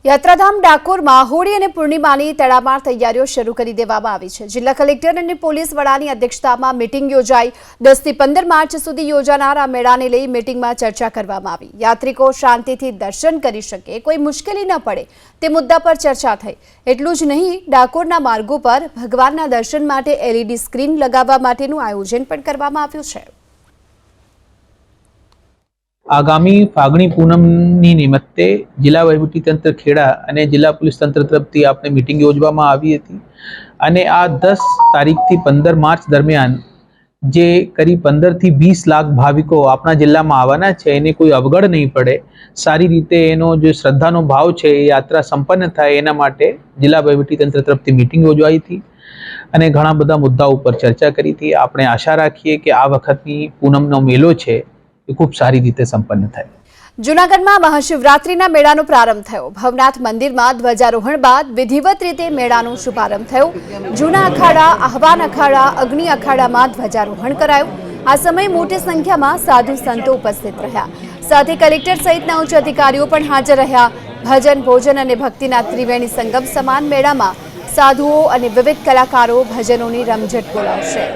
યાત્રાધામ ડાકોરમાં હોળી અને પૂર્ણિમાની તડામાર તૈયારીઓ શરૂ કરી દેવામાં આવી છે। જિલ્લા કલેક્ટર અને પોલીસ વડાની અધ્યક્ષતામાં મીટિંગ યોજાઈ 10 થી 15 માર્ચ સુધી યોજાનાર આ મેળાને લઈ મીટિંગમાં ચર્ચા કરવામાં આવી। યાત્રિકો શાંતિથી દર્શન કરી શકે, કોઈ મુશ્કેલી ન પડે તે મુદ્દા પર ચર્ચા થઈ। એટલું જ નહીં, ડાકોરના માર્ગો પર ભગવાનના દર્શન માટે LED સ્ક્રીન લગાવવા માટેનું આયોજન પણ કરવામાં આવ્યું છે। आगामी फागणी पूनमनी निमित्ते जिला वहीवटीतंत्र खेड़ा અને जिला पुलिस तंत्र तरफथी आपणे मीटिंग योजवामां आवी हती અને आ 10 તારીખથી 15 માર્ચ दरमियान जे करीब 15 થી 20 लाख भाविको आपणा जिल्लामां आववाना छे एने कोई अवगड़ नहीं पड़े, सारी रीते एनो जो श्रद्धानो भाव छे ए यात्रा संपन्न थाय एना माटे जिला वहीवटीतंत्र तरफथी मीटिंग योजवाई थी અને ઘણા બધા મુદ્દાઓ ઉપર ચર્ચા કરી હતી। આપણે આશા રાખીએ કે આ વખતની પૂનમનો મેળો છે खूब सारी रीते संपन्न थाय। जूनागढ़ में महाशिवरात्रिना मेळानो प्रारंभ थयो। भवनाथ मंदिर में ध्वजारोहण बाद विधिवत रीते मेळानो शुभारंभ थयो। जूना अखाड़ा, आह्वान अखाड़ा, अग्नि अखाड़ा में ध्वजारोहण करायो। आ समय मोटी संख्या में साधु संतो उपस्थित रह्या। साथ ही कलेक्टर सहितना उच्च अधिकारीओ पण हाजर रह्या। भजन, भोजन और भक्तिना त्रिवेणी संगम समान मेळा में साधुओं और विविध कलाकारों भजनों की रमझट बोलावशे।